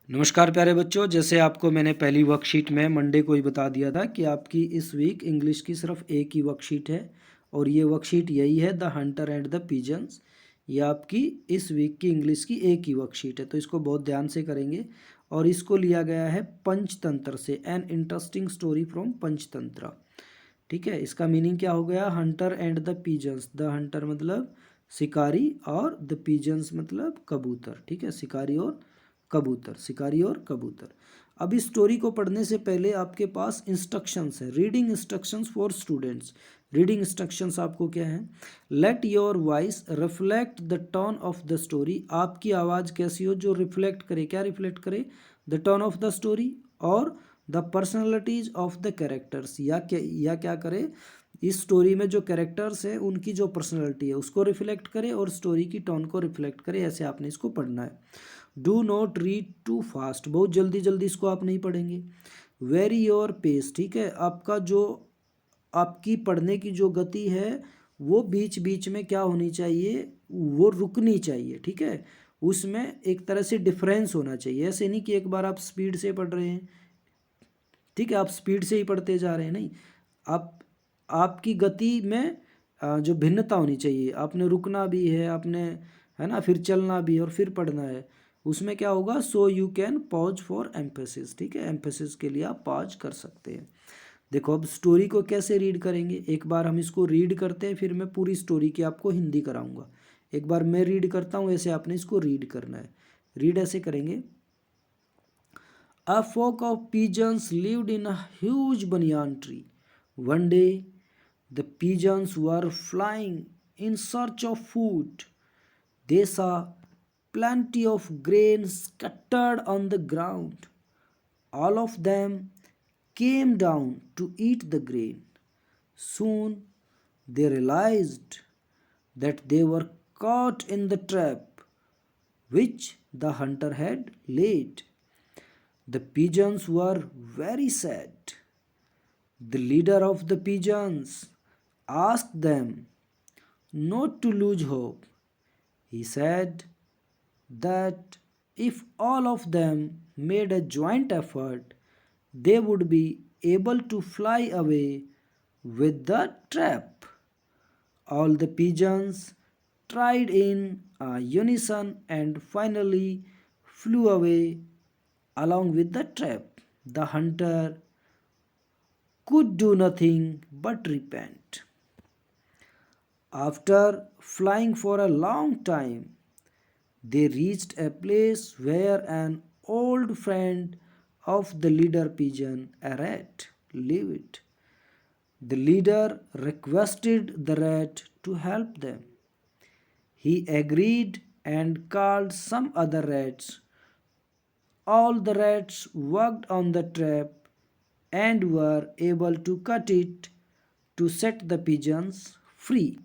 नमस्कार प्यारे बच्चों, जैसे आपको मैंने पहली वर्कशीट में मंडे को ही बता दिया था कि आपकी इस वीक इंग्लिश की सिर्फ एक ही वर्कशीट है और ये वर्कशीट यही है, the hunter and the pigeons. ये आपकी इस वीक की इंग्लिश की एक ही वर्कशीट है, तो इसको बहुत ध्यान से करेंगे। और इसको लिया गया है पंचतंत्र से, an interesting story from Panchatantra. ठीक है, इसका मीनिंग क्या हो गया? Hunter and the pigeons. The hunter मतलब शिकारी और द पिजन्स मतलब कबूतर। ठीक है, शिकारी और कबूतर, शिकारी और कबूतर। अब इस स्टोरी को पढ़ने से पहले आपके पास इंस्ट्रक्शंस है, reading instructions for students. Reading instructions आपको क्या है? Let your voice reflect the tone of the story. आपकी आवाज़ कैसी हो जो रिफ्लेक्ट करे, क्या रिफ्लेक्ट करे? The tone of the story और the personalities of the characters, या क्या करे? इस स्टोरी में जो कैरेक्टर्स हैं उनकी जो पर्सनैलिटी है उसको रिफ्लेक्ट करे और स्टोरी की टोन को रिफ्लेक्ट करे। ऐसे आपने इसको पढ़ना है। Do not read too fast, बहुत जल्दी जल्दी इसको आप नहीं पढ़ेंगे। वेरी योर पेस, ठीक है, आपका जो आपकी पढ़ने की जो गति है वो बीच बीच में क्या होनी चाहिए? वो रुकनी चाहिए। ठीक है, उसमें एक तरह से डिफरेंस होना चाहिए। ऐसे नहीं कि एक बार आप स्पीड से पढ़ रहे हैं, ठीक है, आप स्पीड से ही पढ़ते जा रहे हैं, नहीं, आप आपकी गति में जो भिन्नता होनी चाहिए। आपने रुकना भी है, आपने, है ना, फिर चलना भी है और फिर पढ़ना है। उसमें क्या होगा? So you can pause for emphasis. ठीक है, एम्फेसिस के लिए आप पॉज कर सकते हैं। देखो, अब स्टोरी को कैसे रीड करेंगे, एक बार हम इसको रीड करते हैं, फिर मैं पूरी स्टोरी की आपको हिंदी कराऊंगा। एक बार मैं रीड करता हूँ, ऐसे आपने इसको रीड करना है। रीड ऐसे करेंगे। A flock of pigeons lived in a huge banyan tree. One day, the pigeons were flying in search of food. They saw plenty of grain scattered on the ground. All of them came down to eat the grain. Soon they realized that they were caught in the trap which the hunter had laid. The pigeons were very sad. The leader of the pigeons asked them not to lose hope. He said that if all of them made a joint effort, they would be able to fly away with the trap. All the pigeons tried in unison and finally flew away along with the trap. The hunter could do nothing but repent. After flying for a long time, they reached a place where an old friend of the leader pigeon, a rat, lived. The leader requested the rat to help them. He agreed and called some other rats. All the rats worked on the trap and were able to cut it to set the pigeons free.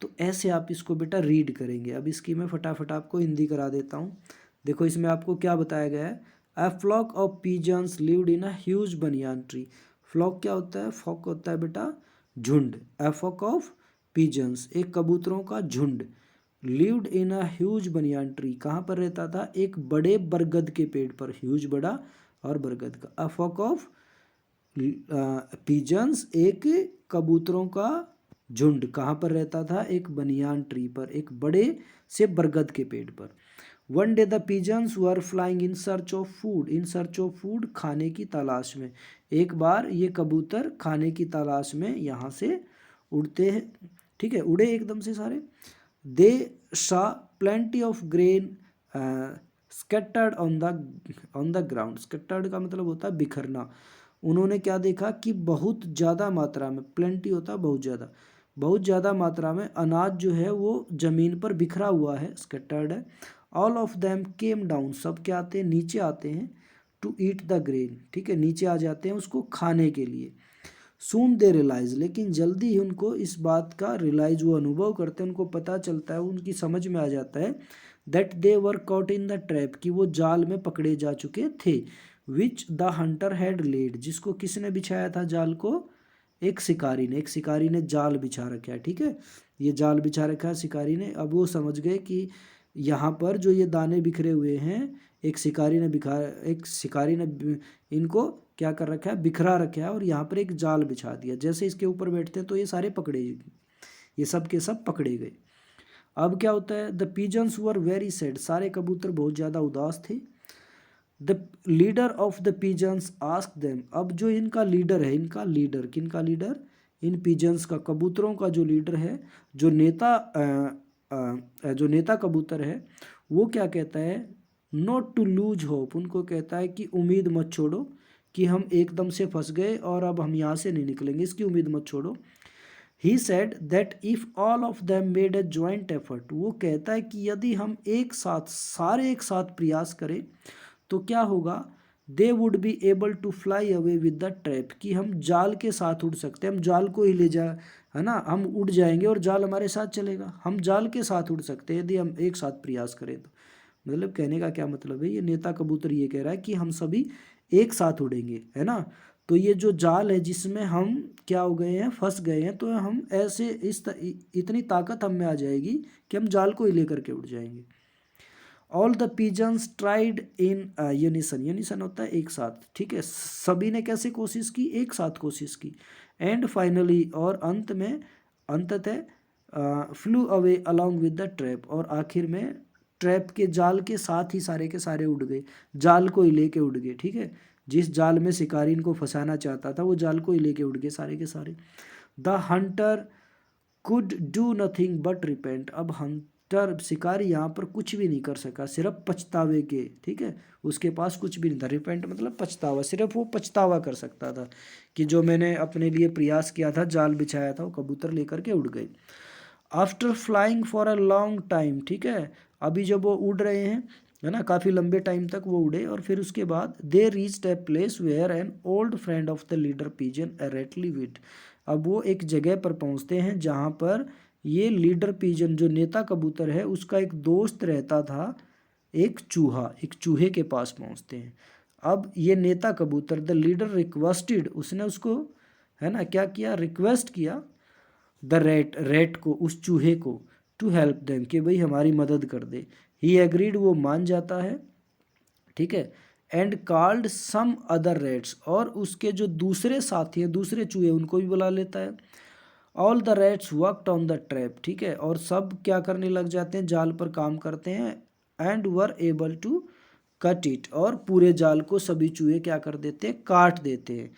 तो ऐसे आप इसको बेटा read करेंगे। अब इसकी मैं फटाफट आपको हिंदी करा देता हूँ। देखो, इसमें आपको क्या बताया गया है? A flock of pigeons lived in a huge banyan tree. Flock क्या होता है? फ्लॉक होता है बेटा झुंड। अ फ्लॉक ऑफ पिजन्स, एक कबूतरों का झुंड। Lived in a huge banyan tree, कहाँ पर रहता था? एक बड़े बरगद के पेड़ पर। ह्यूज बड़ा और बरगद का। अ फ्लॉक ऑफ पिजन्स, एक कबूतरों का झुंड कहाँ पर रहता था? एक बनियान ट्री पर, एक बड़े से बरगद के पेड़ पर। One day the pigeons were flying in search of food. In search of food, खाने की तलाश में। एक बार ये कबूतर खाने की तलाश में यहाँ से उड़ते हैं। ठीक है, उड़े एकदम से सारे। दे सा plenty of grain scattered on the ground. Scattered का मतलब होता है बिखरना। उन्होंने क्या देखा कि बहुत ज़्यादा मात्रा में, प्लेंटी होता है बहुत ज़्यादा, बहुत ज़्यादा मात्रा में अनाज जो है वो ज़मीन पर बिखरा हुआ है, स्कैटर्ड है। All of them came down, सब क्या आते हैं? नीचे आते हैं। टू ईट द ग्रेन, ठीक है, नीचे आ जाते हैं उसको खाने के लिए। सून दे रियलाइज, लेकिन जल्दी ही उनको इस बात का रियलाइज, वो अनुभव करते हैं, उनको पता चलता है, उनकी समझ में आ जाता है that they were caught in the trap, कि वो जाल में पकड़े जा चुके थे। Which the hunter had laid, जिसको किसने बिछाया था जाल को? एक शिकारी ने। एक शिकारी ने जाल बिछा रखा है। ठीक है, ये जाल बिछा रखा है शिकारी ने। अब वो समझ गए कि यहाँ पर जो ये दाने बिखरे हुए हैं, एक शिकारी ने इनको क्या कर रखा है, बिखरा रखा है, और यहाँ पर एक जाल बिछा दिया। जैसे इसके ऊपर बैठते हैं तो ये सारे पकड़े, ये सब के सब पकड़े गए। अब क्या होता है, the pigeons were very sad, सारे कबूतर बहुत ज़्यादा उदास थे। The leader of the pigeons ask them, अब जो इनका लीडर है, इनका लीडर, किनका लीडर, इन पिजन्स का, कबूतरों का जो लीडर है, जो नेता कबूतर है, वो क्या कहता है, नॉट टू लूज होप, उनको कहता है कि उम्मीद मत छोड़ो, कि हम एकदम से फंस गए और अब हम यहाँ से नहीं निकलेंगे, इसकी उम्मीद मत छोड़ो। ही said that if all of them made a joint effort, वो कहता है कि यदि हम एक साथ, सारे एक साथ प्रयास करें तो क्या होगा, they would be able to fly away with the trap, कि हम जाल के साथ उड़ सकते हैं, हम जाल को ही ले जा, है ना, हम उड़ जाएंगे और जाल हमारे साथ चलेगा, हम जाल के साथ उड़ सकते हैं यदि हम एक साथ प्रयास करें तो। मतलब कहने का क्या मतलब है, ये नेता कबूतर ये कह रहा है कि हम सभी एक साथ उड़ेंगे, है ना। तो ये जो जाल है जिसमें हम क्या हो गए हैं, फंस गए हैं, तो हम ऐसे इतनी ताकत हम में आ जाएगी कि हम जाल को ही लेकर के उड़ जाएंगे। All the pigeons tried in unison, unison होता है एक साथ, ठीक है, सभी ने कैसे कोशिश की, एक साथ कोशिश की। एंड फाइनली, और अंततः flu away along with the trap, और आखिर में ट्रैप के जाल के साथ ही सारे के सारे उड़ गए, जाल को ही लेके उड़ गए, ठीक है, जिस जाल में शिकारी इनको फंसाना चाहता था वो जाल को ही लेके उड़ गए सारे के सारे। The Hunter could do nothing but repent, अब हंटर शिकारी यहाँ पर कुछ भी नहीं कर सका, सिर्फ पछतावे के, ठीक है, उसके पास कुछ भी नहीं था, रिपेंट मतलब पछतावा, सिर्फ वो पछतावा कर सकता था कि जो मैंने अपने लिए प्रयास किया था, जाल बिछाया था, वो कबूतर लेकर के उड़ गए। After flying for a long time, ठीक है, अभी जब वो उड़ रहे हैं, है ना, काफ़ी लंबे टाइम तक वो उड़े, और फिर उसके बाद they reached a place where an old friend of the leader pigeon एरेटली विट, अब वो एक जगह पर पहुंचते हैं जहां पर ये लीडर पिजन, जो नेता कबूतर है, उसका एक दोस्त रहता था, एक चूहा, एक चूहे के पास पहुंचते हैं। अब ये नेता कबूतर, द लीडर रिक्वेस्टेड, उसने उसको, है ना, क्या किया, रिक्वेस्ट किया, द रेट को, उस चूहे को, टू हेल्प देम, कि भाई हमारी मदद कर दे। ही एग्रीड, वो मान जाता है, ठीक है। And called some other rats, और उसके जो दूसरे साथी हैं, दूसरे चूहे, उनको भी बुला लेता है। All the rates worked on the trap, ठीक है, और सब क्या करने लग जाते हैं, जाल पर काम करते हैं। And were able to cut it, और पूरे जाल को सभी चूहे क्या कर देते हैं, काट देते हैं।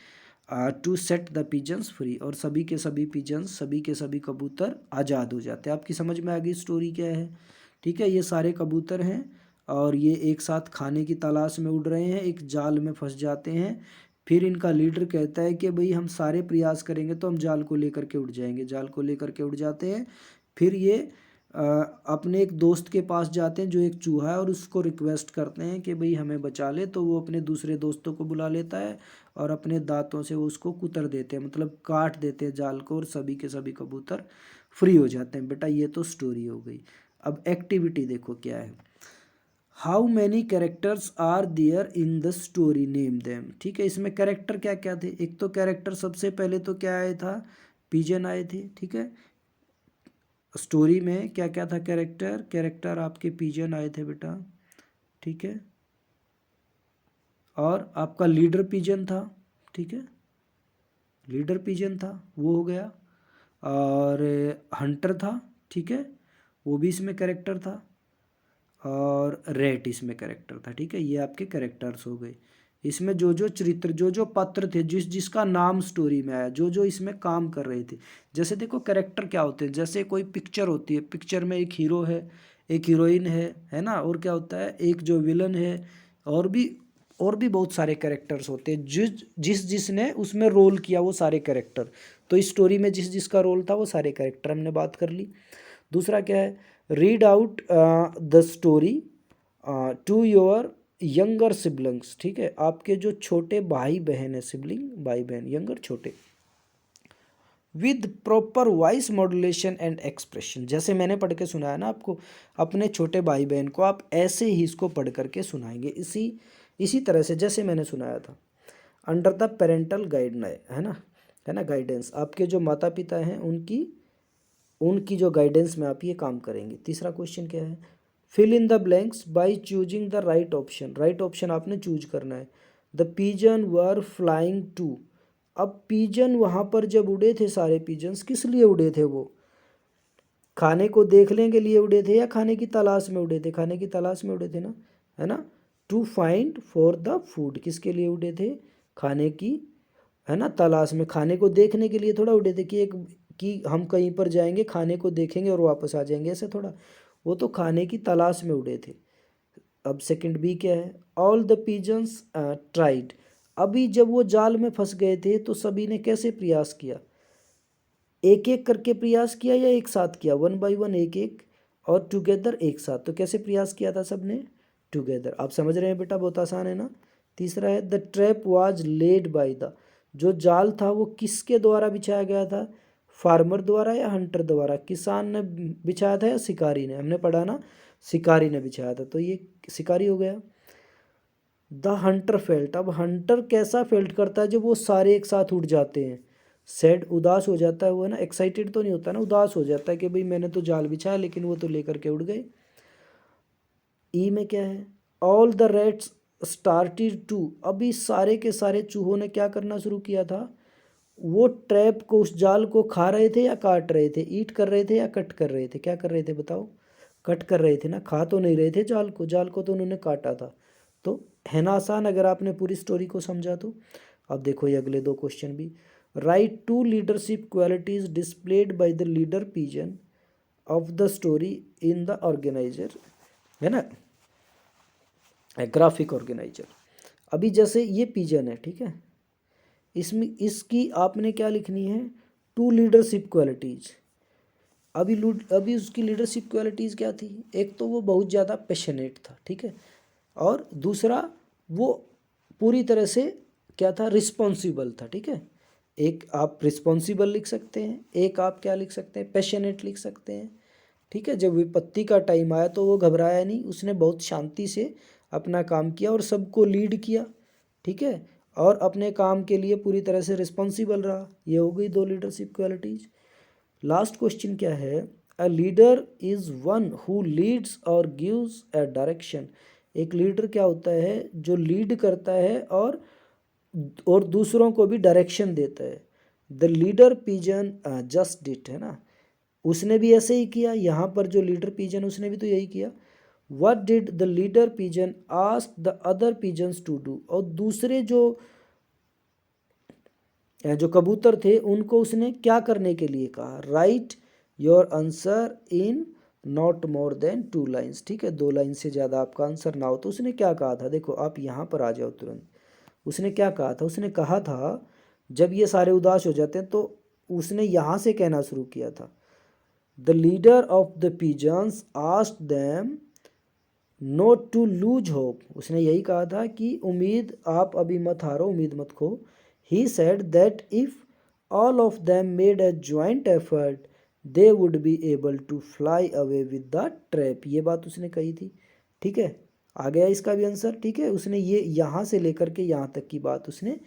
To set the pigeons free, और सभी के सभी पिजन्स, सभी के सभी कबूतर आज़ाद हो जाते हैं। आपकी समझ में आ गई स्टोरी क्या है, ठीक है। ये सारे कबूतर हैं और ये एक साथ खाने की तलाश में उड़ रहे हैं, एक जाल में फंस जाते हैं। फिर इनका लीडर कहता है कि भाई हम सारे प्रयास करेंगे तो हम जाल को लेकर के उड़ जाएंगे, जाल को लेकर के उड़ जाते हैं। फिर ये अपने एक दोस्त के पास जाते हैं जो एक चूहा है, और उसको रिक्वेस्ट करते हैं कि भाई हमें बचा ले, तो वो अपने दूसरे दोस्तों को बुला लेता है और अपने दांतों से वो उसको कुतर देते हैं, मतलब काट देते हैं जाल को, और सभी के सभी कबूतर फ्री हो जाते हैं। बेटा ये तो स्टोरी हो गई। अब एक्टिविटी देखो क्या है, how many characters are there in the story, name them, ठीक है। इसमें कैरेक्टर क्या क्या थे, एक तो कैरेक्टर सबसे पहले तो क्या आया था, पिजन आए थे, ठीक है। स्टोरी में क्या क्या था, कैरेक्टर, कैरेक्टर आपके पिजन आए थे बेटा, ठीक है। और आपका लीडर पिजन था, ठीक है, लीडर पिजन था, वो हो गया। और हंटर था, ठीक है, वो भी इसमें कैरेक्टर था। और रेट इसमें कैरेक्टर था, ठीक है। ये आपके कैरेक्टर्स हो गए। इसमें जो जो चरित्र, जो जो पात्र थे, जिस जिसका नाम स्टोरी में आया, जो जो इसमें काम कर रहे थे। जैसे देखो कैरेक्टर क्या होते हैं, जैसे कोई पिक्चर होती है, पिक्चर में एक हीरो है, एक हीरोइन है ना, और क्या होता है, एक जो विलन है, और भी बहुत सारे कैरेक्टर्स होते हैं, जिस जिसने उसमें रोल किया वो सारे कैरेक्टर। तो इस स्टोरी में जिस जिसका रोल था वो सारे कैरेक्टर हमने बात कर ली। दूसरा क्या है, read out the story to your younger siblings, ठीक है, आपके जो छोटे भाई बहन है, सिबलिंग भाई बहन, यंगर छोटे, with proper voice modulation and expression, जैसे मैंने पढ़ के सुनाया ना आपको, अपने छोटे भाई बहन को आप ऐसे ही इसको पढ़ करके सुनाएंगे, इसी तरह से जैसे मैंने सुनाया था। अंडर द पेरेंटल गाइड, है ना, गाइडेंस, आपके जो माता पिता हैं उनकी जो गाइडेंस में आप ये काम करेंगे। तीसरा क्वेश्चन क्या है, fill in the blanks by choosing the right option, right option आपने चूज करना है। The pigeon were flying to, अब पिजन वहाँ पर जब उड़े थे, सारे पिजन्स किस लिए उड़े थे? वो खाने को देखने के लिए उड़े थे या खाने की तलाश में उड़े थे? खाने की तलाश में उड़े थे ना, है ना। To find for the food, किसके लिए उड़े थे? खाने की, है ना, तलाश में। खाने को देखने के लिए थोड़ा उड़े थे कि एक कि हम कहीं पर जाएंगे, खाने को देखेंगे और वापस आ जाएंगे, ऐसे थोड़ा। वो तो खाने की तलाश में उड़े थे। अब सेकंड बी क्या है? ऑल द पिजन्स ट्राइड, अभी जब वो जाल में फंस गए थे तो सभी ने कैसे प्रयास किया? एक एक करके प्रयास किया या एक साथ किया? वन बाय वन, एक एक, और टुगेदर एक साथ। तो कैसे प्रयास किया था सबने? टुगेदर। आप समझ रहे हैं बेटा, बहुत आसान है ना। तीसरा है the trap was led by the, जो जाल था वो किसके द्वारा बिछाया गया था? फार्मर द्वारा या हंटर द्वारा? किसान ने बिछाया था या शिकारी ने? हमने पढ़ा ना, शिकारी ने बिछाया था, तो ये शिकारी हो गया। द हंटर फेल्ट, अब हंटर कैसा फेल्ट करता है जब वो सारे एक साथ उड़ जाते हैं? सैड, उदास हो जाता है वो, है ना। एक्साइटेड तो नहीं होता ना, उदास हो जाता है कि भाई मैंने तो जाल बिछाया लेकिन वो तो लेकर के उड़ गए। ई में क्या है? All the rates started to, अभी सारे के सारे चूहों ने क्या करना शुरू किया था? वो ट्रैप को, उस जाल को खा रहे थे या काट रहे थे? ईट कर रहे थे या कट कर रहे थे? क्या कर रहे थे बताओ? कट कर रहे थे ना, खा तो नहीं रहे थे जाल को, जाल को तो उन्होंने काटा था। तो है ना आसान, अगर आपने पूरी स्टोरी को समझा तो। अब देखो ये अगले दो क्वेश्चन भी। Write two leadership qualities displayed by the leader pigeon of the story in the organizer, है ना, ग्राफिक ऑर्गेनाइजर। अभी जैसे ये पिजन है, ठीक है, इसमें इसकी आपने क्या लिखनी है? Two leadership qualities. अभी उसकी लीडरशिप क्वालिटीज़ क्या थी? एक तो वो बहुत ज़्यादा पैशनेट था, ठीक है, और दूसरा वो पूरी तरह से क्या था? रिस्पॉन्सिबल था, ठीक है। एक आप रिस्पॉन्सिबल लिख सकते हैं, एक आप क्या लिख सकते हैं? पैशनेट लिख सकते हैं, ठीक है। जब विपत्ति का टाइम आया तो वो घबराया नहीं, उसने बहुत शांति से अपना काम किया और सबको लीड किया, ठीक है, और अपने काम के लिए पूरी तरह से रिस्पॉन्सिबल रहा। ये हो गई दो लीडरशिप क्वालिटीज़। लास्ट क्वेश्चन क्या है? A leader is one who Leeds और गिव्स अ डायरेक्शन, एक लीडर क्या होता है? जो लीड करता है और दूसरों को भी डायरेक्शन देता है। The leader pigeon just did, है ना, उसने भी ऐसे ही किया। यहाँ पर जो लीडर पिजन, उसने भी तो यही किया। What did the leader pigeon ask the other pigeons to do, और दूसरे जो कबूतर थे उनको उसने क्या करने के लिए कहा? Right your answer in not more than two lines, ठीक है, दो लाइन से ज़्यादा आपका आंसर ना हो। तो उसने क्या कहा था? देखो आप यहाँ पर आ जाओ तुरंत। उसने क्या कहा था? उसने कहा था जब ये सारे उदास हो जाते हैं तो उसने यहाँ से कहना शुरू किया था, the leader of the pigeons asked them not to lose hope, उसने यही कहा था कि उम्मीद आप अभी मत हारो, उम्मीद मत खो। He said that if all of them made a joint effort they would be able to fly away with the trap, ये बात उसने कही थी, ठीक है। आ गया इसका भी आंसर, ठीक है। उसने ये यहाँ से लेकर के यहाँ तक की बात उसने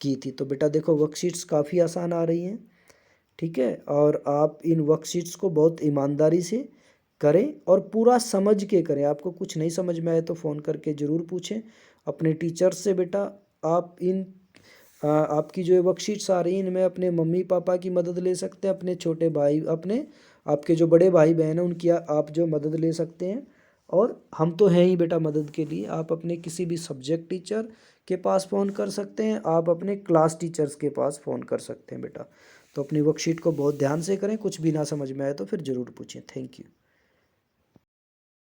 की थी। तो बेटा देखो वर्कशीट्स काफ़ी आसान आ रही हैं, ठीक है, और आप इन वर्कशीट्स को बहुत ईमानदारी से करें और पूरा समझ के करें। आपको कुछ नहीं समझ में आए तो फ़ोन करके ज़रूर पूछें अपने टीचर्स से। बेटा आप आपकी जो वर्कशीट्स आ रही हैं इनमें अपने मम्मी पापा की मदद ले सकते हैं, अपने छोटे भाई, अपने आपके जो बड़े भाई बहन हैं उनकी आप जो मदद ले सकते हैं। और हम तो हैं ही बेटा मदद के लिए। आप अपने किसी भी सब्जेक्ट टीचर के पास फ़ोन कर सकते हैं, आप अपने क्लास टीचर्स के पास फ़ोन कर सकते हैं बेटा। तो अपनी वर्कशीट को बहुत ध्यान से करें, कुछ भी ना समझ में आए तो फिर ज़रूर पूछें। Thank you.